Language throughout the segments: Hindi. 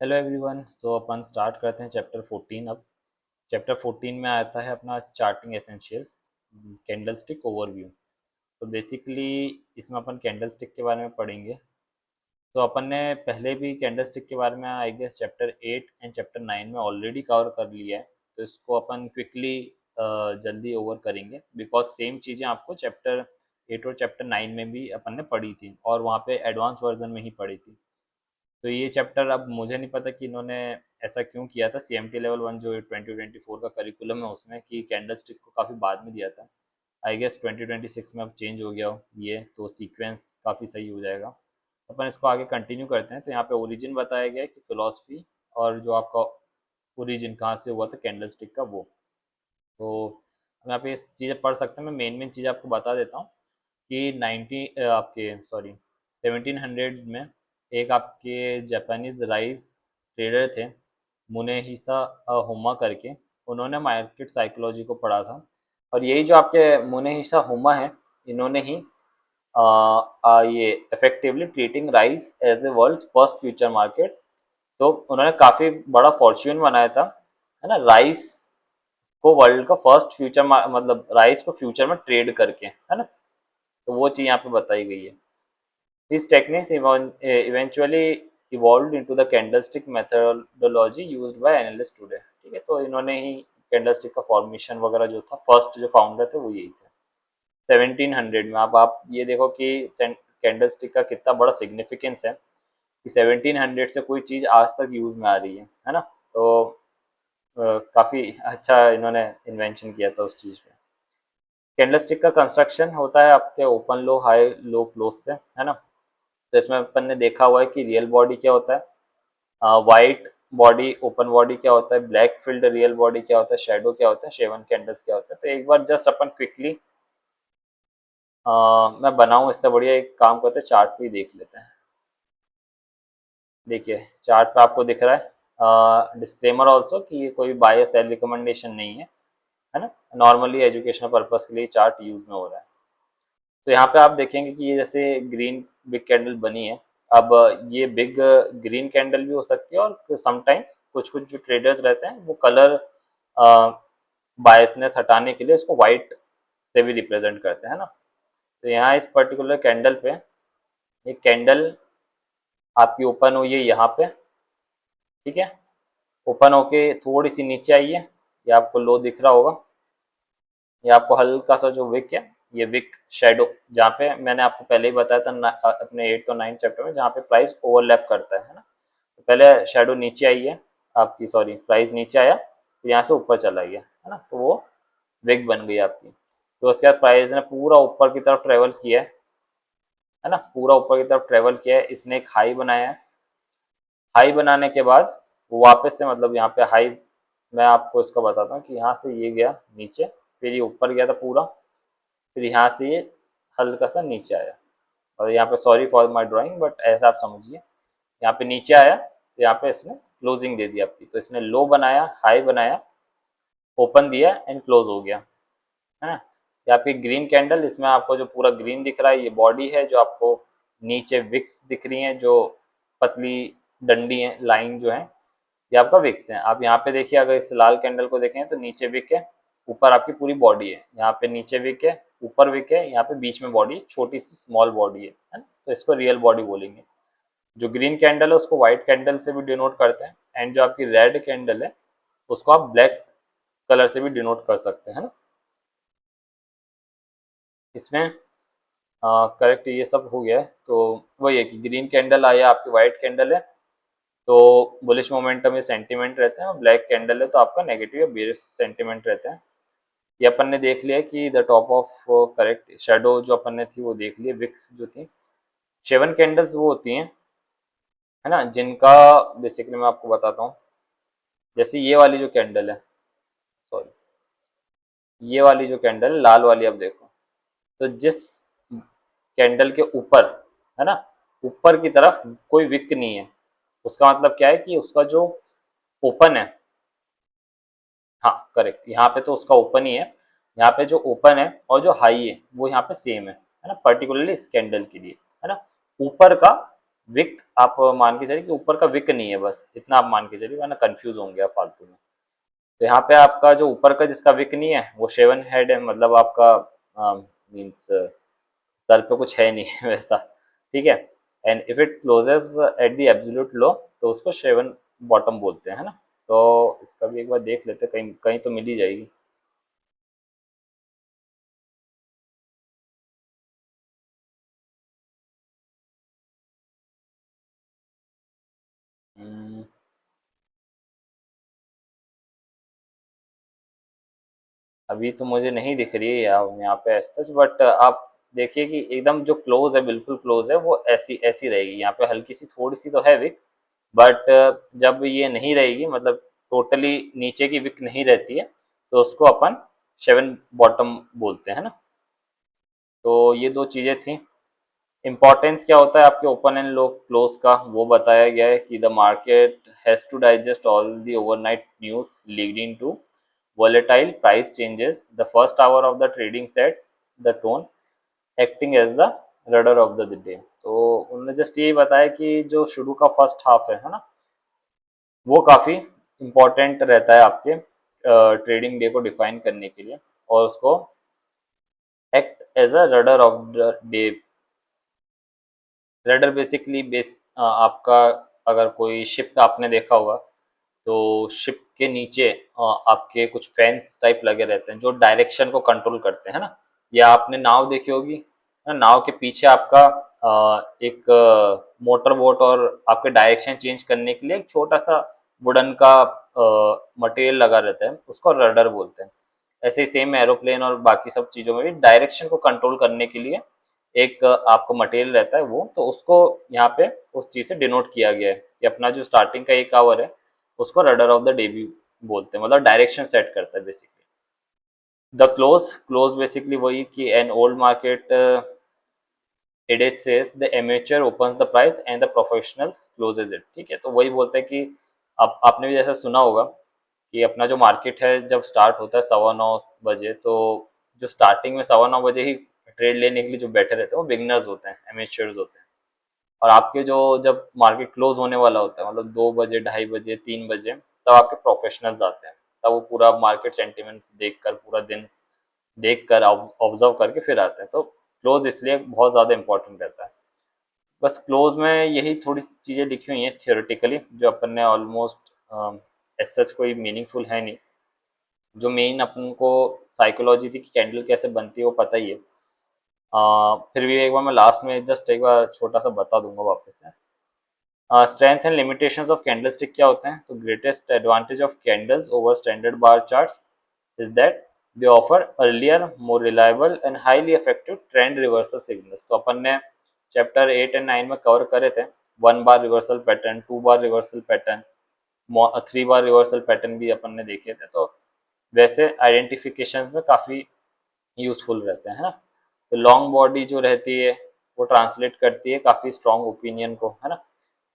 Hello everyone. सो अपन स्टार्ट करते हैं चैप्टर 14। अब चैप्टर 14 में आता है अपना charting essentials, candle stick overview. तो बेसिकली इसमें अपन कैंडल स्टिक के बारे में पढ़ेंगे। तो अपन ने पहले भी कैंडल स्टिक के बारे में I guess chapter 8 and chapter 9 में ऑलरेडी कवर कर लिया है। तो इसको अपन क्विकली जल्दी ओवर करेंगे बिकॉज सेम चीज़ें आपको चैप्टर 8 और चैप्टर 9 में भी अपन ने पढ़ी थी और वहाँ पे एडवांस वर्जन में ही पढ़ी थी। तो ये चैप्टर अब मुझे नहीं पता कि इन्होंने ऐसा क्यों किया था। सीएमटी लेवल 1 जो 2024 का करिकुलम है उसमें कि कैंडल स्टिक को काफ़ी बाद में दिया था। आई गेस 2026 में अब चेंज हो गया हो ये, तो सीक्वेंस काफ़ी सही हो जाएगा। अपन इसको आगे कंटिन्यू करते हैं। तो यहाँ पे ओरिजिन बताया गया है कि फिलॉसफी और जो आपका ओरिजिन कहाँ से हुआ था कैंडल स्टिक का वो। तो हम यहाँ पे इस चीज़ें पढ़ सकते हैं। मैं मेन मेन चीज़ आपको बता देता हूँ कि 90 आपके सॉरी 1700 में एक आपके जापानीज राइस ट्रेडर थे मुनेहिसा हुमा करके। उन्होंने मार्केट साइकोलॉजी को पढ़ा था और यही जो आपके मुनेहिसा हुमा है इन्होंने ही ये effectively treating rice as the world's first future market. तो उन्होंने काफ़ी बड़ा फॉर्च्यून बनाया था, है ना, राइस को वर्ल्ड का फर्स्ट फ्यूचर मतलब राइस को फ्यूचर में ट्रेड करके, है ना। तो वो चीज़ यहाँ पे बताई गई है। These techniques eventually evolved into the candlestick methodology used by analysts today। ठीक है, तो इन्होंने ही कैंडलस्टिक का फॉर्मेशन वगैरह जो था, फर्स्ट जो फाउंडर थे वो यही थे 1700 में। अब आप ये देखो कि कैंडलस्टिक का कितना बड़ा सिग्निफिकेंस है कि 1700 से कोई चीज़ आज तक यूज में आ रही है ना। तो काफ़ी अच्छा इन्होंने इन्वेंशन किया था उस चीज़ पे। कैंडलस्टिक का कंस्ट्रक्शन होता है आपके ओपन लो हाई लो क्लोज से, है ना। तो इसमें अपन ने देखा हुआ है कि रियल बॉडी क्या होता है, वाइट बॉडी ओपन बॉडी क्या होता है, ब्लैक फील्ड रियल बॉडी क्या होता है, शेडो क्या होता है, शेवन कैंडल्स क्या होता है। तो एक बार जस्ट अपन क्विकली मैं बनाऊं इससे बढ़िया एक काम करते हैं, चार्ट पे ही देख लेते हैं। देखिए चार्ट पे आपको दिख रहा है डिस्क्लेमर ऑल्सो कि ये कोई बाय सेल रिकमेंडेशन नहीं है ना। नॉर्मली एजुकेशनल पर्पस के लिए चार्ट यूज में हो रहा है। तो यहाँ पे आप देखेंगे कि ये जैसे ग्रीन बिग कैंडल बनी है। अब ये बिग ग्रीन कैंडल भी हो सकती है और समटाइम्स कुछ कुछ जो ट्रेडर्स रहते हैं वो कलर बायसनेस हटाने के लिए इसको वाइट से भी रिप्रेजेंट करते हैं ना। तो यहाँ इस पर्टिकुलर कैंडल पे एक कैंडल आपकी ओपन हुई है यहाँ पे, ठीक है। ओपन होके थोड़ी सी नीचे आई है, ये आपको लो दिख रहा होगा। ये आपको हल्का सा जो विक है, ये विक शेडो जहाँ पे मैंने आपको पहले ही बताया था अपने 8 और 9 चैप्टर में, जहाँ पे प्राइस ओवरलैप करता है ना। तो पहले शेडो नीचे आई है आपकी, सॉरी प्राइस नीचे आया तो यहाँ से ऊपर चला गया, है ना। तो वो विक बन गई आपकी। तो उसके बाद प्राइस ने पूरा ऊपर की तरफ ट्रेवल किया है ना, पूरा ऊपर की तरफ ट्रेवल किया है। इसने एक हाई बनाया है। हाई बनाने के बाद वो वापस से मतलब यहाँ पे हाई, मैं आपको इसका बताता हूँ कि यहाँ से ये गया नीचे, फिर ये ऊपर गया था पूरा, फिर यहाँ से ये हल्का सा नीचे आया। और यहाँ पे sorry for my drawing but ऐसा आप समझिए, यहाँ पे नीचे आया तो यहाँ पे इसने क्लोजिंग दे दी आपकी। तो इसने लो बनाया, हाई बनाया, ओपन दिया एंड क्लोज हो गया, है ना। ये आपकी ग्रीन कैंडल, इसमें आपको जो पूरा ग्रीन दिख रहा है ये बॉडी है, जो आपको नीचे विक्स दिख रही है, जो पतली डंडी है लाइन जो है, ये आपका विक्स है। आप यहाँ पे देखिए, अगर इस लाल कैंडल को देखें तो नीचे विक है, ऊपर आपकी पूरी बॉडी है। यहाँ पे नीचे विक है, ऊपर विक है, यहाँ पे बीच में बॉडी, छोटी सी स्मॉल बॉडी है ना। तो इसको रियल बॉडी बोलेंगे। जो ग्रीन कैंडल है उसको व्हाइट कैंडल से भी डिनोट करते हैं, एंड जो आपकी रेड कैंडल है उसको आप ब्लैक कलर से भी डिनोट कर सकते हैं ना। इसमें करेक्ट ये सब हो गया है। तो वही है कि ग्रीन कैंडल आया, आपकी व्हाइट कैंडल है तो बुलिश मोमेंटम में सेंटीमेंट रहते हैं, और ब्लैक कैंडल है तो आपका नेगेटिव या बेरिश सेंटीमेंट रहता है। ये अपन ने देख लिया कि the top of correct shadow जो अपन ने थी वो देख लिए, विक्स जो थी। शेवन कैंडल्स वो होती हैं, है ना, जिनका बेसिकली मैं आपको बताता हूँ। जैसे ये वाली जो कैंडल है, सॉरी ये वाली जो कैंडल है लाल वाली, अब देखो तो जिस कैंडल के ऊपर, है ना, ऊपर की तरफ कोई विक नहीं है, उसका मतलब क्या है कि उसका जो ओपन है, हाँ करेक्ट, यहाँ पे तो उसका ओपन ही है। यहाँ पे जो ओपन है और जो हाई है वो यहाँ पे सेम है ना, पर्टिकुलरली इस कैंडल के लिए, है ना। ऊपर का विक आप मान के चलिए कि ऊपर का विक नहीं है, बस इतना आप मान के चलिए, वरना कंफ्यूज होंगे आप फालतू में। तो यहाँ पे आपका जो ऊपर का जिसका विक नहीं है वो 7 हेड है, मतलब आपका मीन्स सर पे कुछ है नहीं है वैसा, ठीक है। And if it closes at the absolute low तो उसको 7 बॉटम बोलते हैं, है ना। तो इसका भी एक बार देख लेते हैं, कहीं कहीं तो मिल ही जाएगी। हम्म, अभी तो मुझे नहीं दिख रही है यहाँ पे एज सच, बट आप देखिए कि एकदम जो क्लोज है, बिल्कुल क्लोज है, वो ऐसी ऐसी रहेगी। यहाँ पे हल्की सी थोड़ी सी तो है विक, बट जब ये नहीं रहेगी, मतलब टोटली नीचे की विक नहीं रहती है, तो उसको अपन 7 बॉटम बोलते हैं ना। तो ये दो चीजें थी। इम्पोर्टेंस क्या होता है आपके ओपन एंड लो क्लोज का, वो बताया गया है कि the market has to digest all the overnight news leading to volatile price changes. The first hour of the trading sets the tone, acting as the rudder of the day. तो उन्होंने जस्ट ये बताया कि जो शुरू का फर्स्ट हाफ है ना, वो काफी इम्पोर्टेंट रहता है आपके ट्रेडिंग डे को डिफाइन करने के लिए, और उसको act as a rudder of the day. Rudder basically आपका, अगर कोई शिप आपने देखा होगा, तो शिप के नीचे आपके कुछ फैंस टाइप लगे रहते हैं जो डायरेक्शन को कंट्रोल करते हैं ना। या आपने नाव देखी होगी ना, नाव के पीछे आपका एक मोटर बोट, और आपके डायरेक्शन चेंज करने के लिए एक छोटा सा वुडन का मटेरियल लगा रहता है, उसको रडर बोलते हैं। ऐसे ही सेम एरोप्लेन और बाकी सब चीजों में भी डायरेक्शन को कंट्रोल करने के लिए एक आपको मटेरियल रहता है, वो तो उसको यहाँ पे उस चीज से डिनोट किया गया है कि अपना जो स्टार्टिंग का एक आवर है उसको रडर ऑफ द डे भी बोलते हैं, मतलब डायरेक्शन सेट करता है basically. The close, close basically वही कि an old market adage says the amateur opens the price and the professionals closes it, ठीक है। तो वही बोलते हैं कि आपने भी जैसा सुना होगा कि अपना जो मार्केट है जब स्टार्ट होता है 9:15 बजे, तो जो स्टार्टिंग में 9:15 बजे ही ट्रेड लेने के लिए जो बैठे रहते हैं वो बिगनर्स होते हैं, एमेच्योर्स होते हैं। और आपके जो जब मार्केट क्लोज होने वाला होता है, मतलब 2 बजे, 2:30 बजे, 3 बजे, तब आपके प्रोफेशनल्स आते हैं। तब वो पूरा मार्केट सेंटिमेंट्स देखकर, पूरा दिन देखकर, ऑब्जर्व करके फिर आते हैं। तो क्लोज इसलिए बहुत ज़्यादा इंपॉर्टेंट रहता है। बस क्लोज में यही थोड़ी चीज़ें लिखी हुई हैं थियोरेटिकली, जो अपन ने ऑलमोस्ट एज सच कोई मीनिंगफुल है नहीं। जो मेन अपन को साइकोलॉजी थी कि कैंडल कैसे बनती है वो पता ही है। फिर भी एक बार मैं लास्ट में जस्ट एक बार छोटा सा बता दूंगा वापस से। Strength and limitations of candlestick क्या होते हैं, तो greatest advantage of candles over standard bar charts is that they offer earlier, more reliable and highly effective trend reversal signals. तो अपन ने चैप्टर 8 एंड 9 में कवर करे थे 1 बार रिवर्सल पैटर्न, 2 बार रिवर्सल पैटर्न, 3 बार रिवर्सल पैटर्न भी अपन ने देखे थे। तो वैसे आइडेंटिफिकेशन में काफ़ी यूजफुल रहते हैं, है ना। तो लॉन्ग बॉडी जो रहती है वो ट्रांसलेट करती है काफ़ी स्ट्रॉन्ग ओपिनियन को, है ना।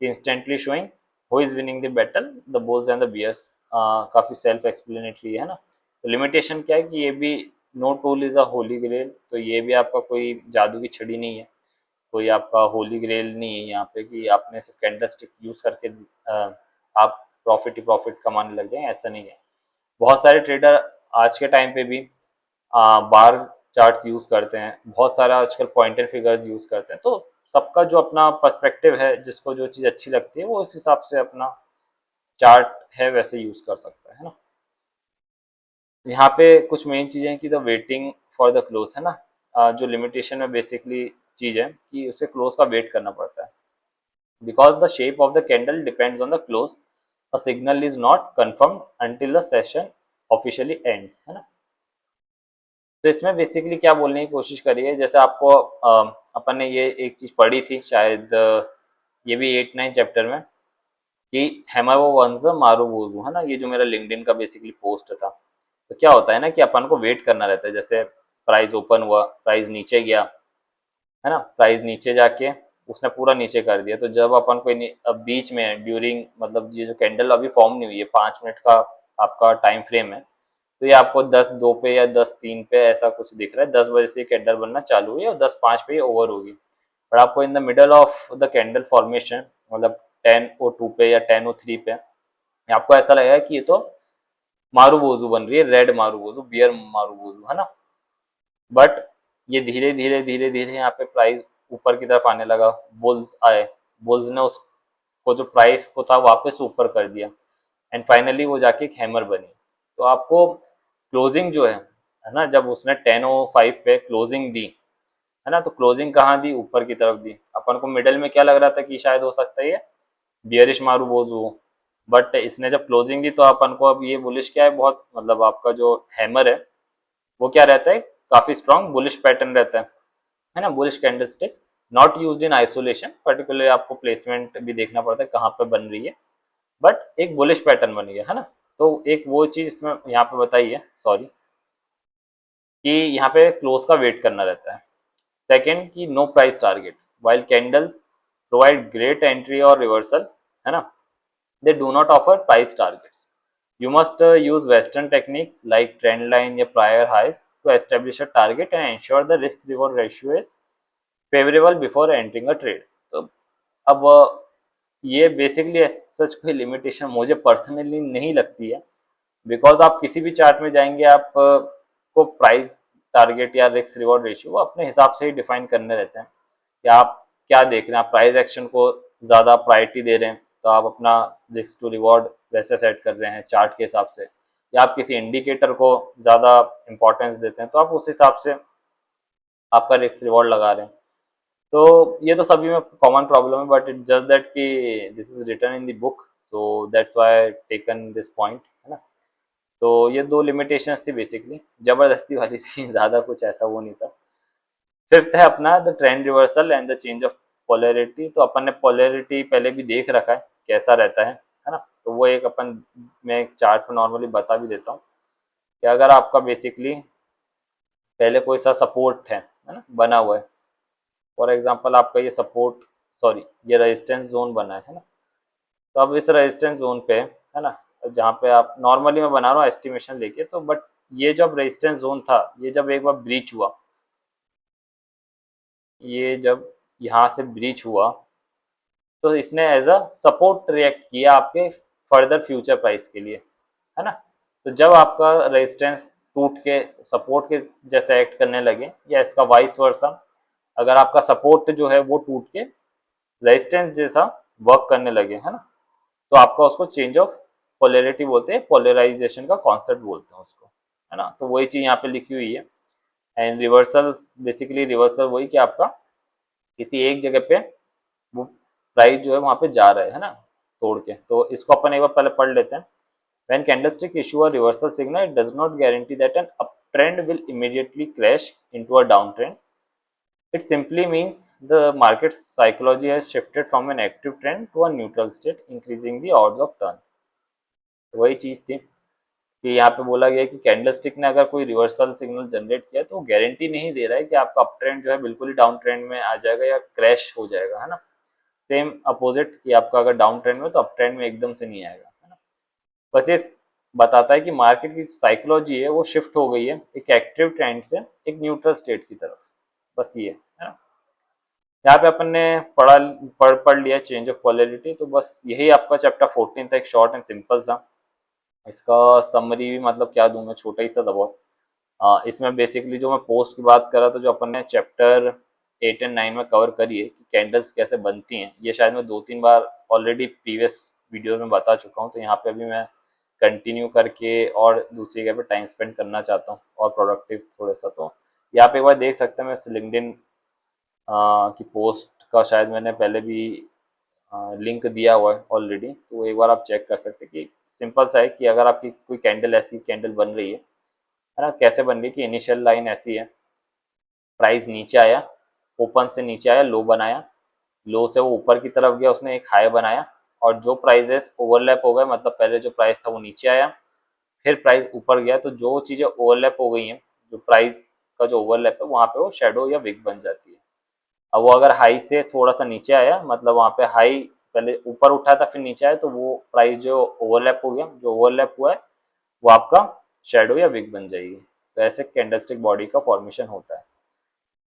Instantly showing who is winning the battle, the bulls and the bears, काफ़ी सेल्फ एक्सप्लेनेटरी है ना। तो लिमिटेशन क्या है कि ये भी no tool is a holy grail, तो ये भी आपका कोई जादू की छड़ी नहीं है, कोई आपका होली ग्रेल नहीं है यहाँ पे कि आपने सिर्फ कैंडल स्टिक यूज करके आप प्रॉफिट ही प्रॉफिट कमाने लग जाए, ऐसा नहीं है। बहुत सारे ट्रेडर आज के टाइम पे भी बार चार्ट्स यूज करते हैं, बहुत सारा आजकल पॉइंटर फिगर्स यूज करते हैं। तो सबका जो अपना पर्सपेक्टिव है, जिसको जो चीज़ अच्छी लगती है वो उस हिसाब से अपना चार्ट है वैसे यूज कर सकता है ना। यहाँ पे कुछ मेन चीज़ें हैं कि the waiting for the close है ना। जो लिमिटेशन में बेसिकली चीज़ है कि उसे क्लोज का वेट करना पड़ता है, because the shape of the candle depends on the close, a signal is not confirmed until the session officially ends, है ना। तो इसमें बेसिकली क्या बोलने की कोशिश करी है, जैसे आपको अपन ने ये एक चीज पढ़ी थी शायद, ये भी 8-9 चैप्टर में, कि हैमर वो वंस मारू वोजू, है ना। ये जो मेरा लिंक्डइन का बेसिकली पोस्ट था, तो क्या होता है ना कि अपन को वेट करना रहता है। जैसे प्राइस ओपन हुआ, प्राइस नीचे गया, है ना, प्राइस नीचे जाके उसने पूरा नीचे कर दिया, तो जब अपन को अब बीच में ड्यूरिंग, मतलब ये जो कैंडल अभी फॉर्म नहीं हुई है, 5 मिनट का आपका टाइम फ्रेम है, तो ये आपको 10:02 पे या 10:03 पे ऐसा कुछ दिख रहा है, 10 बजे से कैंडल बनना चालू हुई और 10:05 पे ये ओवर होगी। बट आपको in the middle of the candle formation मतलब 10:02 पे या 10:03 पे आपको ऐसा लगेगा कि ये तो मारूबोजू बन रही है, रेड मारूबोजू, बियर मारूबोजू, है ना। बट ये धीरे धीरे धीरे धीरे यहाँ पे प्राइस ऊपर की तरफ आने लगा, बुल्स आए, बुल्स ने उसको जो प्राइस को था वापस ऊपर कर दिया, एंड फाइनली वो जाके एक हैमर बनी। तो आपको क्लोजिंग जो है ना, जब उसने 10:05 पे क्लोजिंग दी, है ना, तो क्लोजिंग कहाँ दी, ऊपर की तरफ दी। अपन को मिडल में क्या लग रहा था कि शायद हो सकता है ये बियरिश मारूबोजू हो, बट इसने जब क्लोजिंग दी तो अपन को अब ये बुलिश क्या है, बहुत मतलब आपका जो हैमर है वो क्या रहता है, काफी स्ट्रॉन्ग बुलिश पैटर्न रहता है ना, bullish candlestick, not used in isolation, particularly आपको प्लेसमेंट भी देखना पड़ता है कहाँ पे बन रही है, बट एक बुलिश पैटर्न बन गया, है ना। तो एक वो चीज इसमें यहाँ पे बताई है, सॉरी, कि यहाँ पे क्लोज का वेट करना रहता है। सेकेंड कि no price target, while candles provide great entry और रिवर्सल, है ना, they do not offer price targets. You must use Western techniques like trend line या prior highs to establish a target and ensure the risk reward ratio is favorable before entering a trade. तो अब ये बेसिकली सच कोई लिमिटेशन मुझे पर्सनली नहीं लगती है, बिकॉज आप किसी भी चार्ट में जाएंगे आप को प्राइस टारगेट या रिस्क रिवॉर्ड रेशियो वो अपने हिसाब से ही डिफाइन करने रहते हैं कि आप क्या देख रहे हैं। आप प्राइस एक्शन को ज़्यादा प्रायोरिटी दे रहे हैं तो आप अपना रिस्क टू रिवॉर्ड वैसे सेट कर रहे हैं चार्ट के हिसाब से, या आप किसी इंडिकेटर को ज़्यादा इंपॉर्टेंस देते हैं तो आप उस हिसाब से आपका रिस्क रिवॉर्ड लगा रहे हैं। तो ये तो सभी में कॉमन प्रॉब्लम है, बट इट जस्ट दैट कि this is written in the book, so that's why taken this point, है ना। तो ये दो लिमिटेशंस थी बेसिकली, जबरदस्ती वाली थी, ज़्यादा कुछ ऐसा वो नहीं था। फिफ्थ है अपना the trend reversal and the change of polarity. तो अपन ने पोलैरिटी पहले भी देख रखा है कैसा रहता है ना। तो वो एक अपन मैं एक चार्ट पर नॉर्मली बता भी देता हूँ कि अगर आपका बेसिकली पहले कोई सा सपोर्ट है ना, बना हुआ है, फॉर एग्जांपल आपका ये सपोर्ट, सॉरी ये रेजिस्टेंस जोन बना है ना। तो अब इस रेजिस्टेंस जोन पे है ना, जहाँ पे आप नॉर्मली मैं बना रहा हूँ एस्टिमेशन लेके, तो बट ये जब रेजिस्टेंस जोन था ये जब एक बार ब्रीच हुआ, ये जब यहाँ से ब्रीच हुआ तो इसने एज अ सपोर्ट रिएक्ट किया आपके फर्दर फ्यूचर प्राइस के लिए, है ना। तो जब आपका रेजिस्टेंस टूट के सपोर्ट के जैसे एक्ट करने लगे या इसका वाइस वर्सा, अगर आपका सपोर्ट जो है वो टूट के रेजिस्टेंस जैसा वर्क करने लगे, है ना, तो आपका उसको चेंज ऑफ पोलैरिटी बोलते हैं, पोलराइजेशन का कॉन्सेप्ट बोलते हैं उसको, है ना। तो वही चीज यहाँ पे लिखी हुई है। एंड रिवर्सल, बेसिकली रिवर्सल वही कि आपका किसी एक जगह पे वो प्राइस जो है वहां पे जा रहा है ना, तोड़ के। तो इसको अपन एक बार पहले पढ़ लेते हैं। When candlestick issue a reversal signal, it does not guarantee that an uptrend will immediately crash into a downtrend. It simply means the market psychology has shifted from an active trend to a neutral state, increasing the odds of turn. तो वही चीज थी कि यहाँ पे बोला गया कि कैंडलस्टिक ने अगर कोई रिवर्सल सिग्नल जनरेट किया तो गारंटी नहीं दे रहा है कि आपका अप ट्रेंड जो है बिल्कुल ही डाउन ट्रेंड में आ जाएगा या क्रैश हो जाएगा, है ना। सेम अपोजिट कि आपका अगर डाउन ट्रेंड में तो अप ट्रेंड में एकदम से नहीं आएगा, है ना। बस ये बताता है कि मार्केट की साइकोलॉजी है वो शिफ्ट हो गई है एक एक्टिव ट्रेंड से एक न्यूट्रल स्टेट की तरफ। बस ये है ना। यहाँ पे अपन ने पढ़ लिया चेंज ऑफ पोलैरिटी। तो बस यही आपका चैप्टर 14 था, एक शॉर्ट एंड सिंपल सा। इसका समरी भी मतलब क्या दूं मैं, छोटा ही सा था बहुत। इसमें बेसिकली जो मैं पोस्ट की बात कर रहा था, जो अपन ने चैप्टर 8 एंड 9 में कवर करी है कि कैंडल्स कैसे बनती हैं, ये शायद मैं 2-3 बार ऑलरेडी प्रीवियस वीडियोस में बता चुका हूँ। तो यहाँ पे अभी मैं कंटिन्यू करके और दूसरी जगह पे टाइम स्पेंड करना चाहता हूँ और प्रोडक्टिव थोड़ा सा। तो यहाँ पे एक बार देख सकते हैं, मैं लिंक्डइन की पोस्ट का शायद मैंने पहले भी लिंक दिया हुआ है ऑलरेडी, तो एक बार आप चेक कर सकते हैं कि सिंपल सा है कि अगर आपकी कोई कैंडल ऐसी कैंडल बन रही है ना, कैसे बन रही है कि इनिशियल लाइन ऐसी है, प्राइस नीचे आया, ओपन से नीचे आया, लो बनाया, लो से वो ऊपर की तरफ गया, उसने एक हाई बनाया, और जो प्राइजेस ओवरलैप हो गए, मतलब पहले जो प्राइस था वो नीचे आया, फिर प्राइस ऊपर गया, तो जो चीज़ें ओवरलैप हो गई हैं, जो प्राइस का जो ओवरलैप है वहाँ पे वो शेडो या विग बन जाती है। अब वो अगर हाई से थोड़ा सा नीचे आया, मतलब वहाँ पे हाई पहले ऊपर उठा था फिर नीचे आया, तो वो प्राइस जो ओवरलैप हो गया, जो ओवरलैप हुआ है वो आपका शेडो या विग बन जाएगी। तो ऐसे कैंडलस्टिक बॉडी का फॉर्मेशन होता है।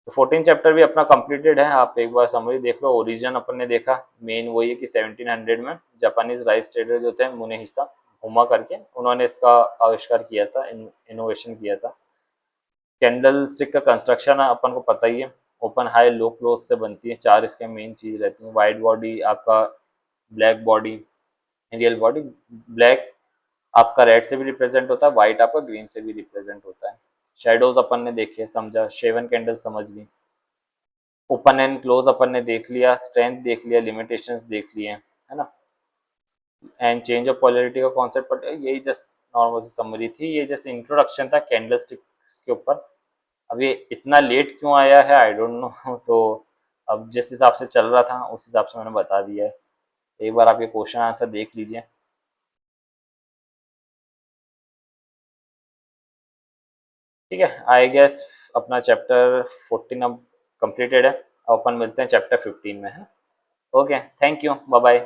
तो 14 चैप्टर भी अपना कंप्लीटेड है। आप एक बार समरी देख लो। ओरिजिन अपन ने देखा, मेन वही है कि 1700 में जापानीज राइस ट्रेडर जो थे मुनेहिसा हुमा करके, उन्होंने इसका आविष्कार किया था, इनोवेशन किया था। कैंडल स्टिक का कंस्ट्रक्शन अपन को पता ही है, ओपन हाई लो क्लोज से बनती है। चार इसके मेन चीज रहती है, वाइट बॉडी आपका, black body, real body. Black आपका रेड से भी रिप्रेजेंट होता है, व्हाइट आपका ग्रीन से भी रिप्रेजेंट होता है। शेडोज अपन ने देखे, समझा, शेवन कैंडल समझ ली। ओपन एंड क्लोज अपन ने देख लिया, स्ट्रेंथ देख लिया, लिमिटेशंस देख लिए, है ना। एंड चेंज ऑफ पोलैरिटी का कॉन्सेप्ट पर यही जस्ट नॉर्मल सी समरी थी, ये जैसे इंट्रोडक्शन था कैंडल स्टिक्स के ऊपर। अब ये इतना लेट क्यों आया है आई डोंट नो तो अब जिस हिसाब से चल रहा था उस हिसाब से मैंने बता दिया है। एक बार आप ये क्वेश्चन आंसर देख लीजिए। ठीक है, आई गेस अपना चैप्टर 14 अब कंप्लीटेड है। अब अपन मिलते हैं चैप्टर 15 में, है। Okay, thank you, bye bye.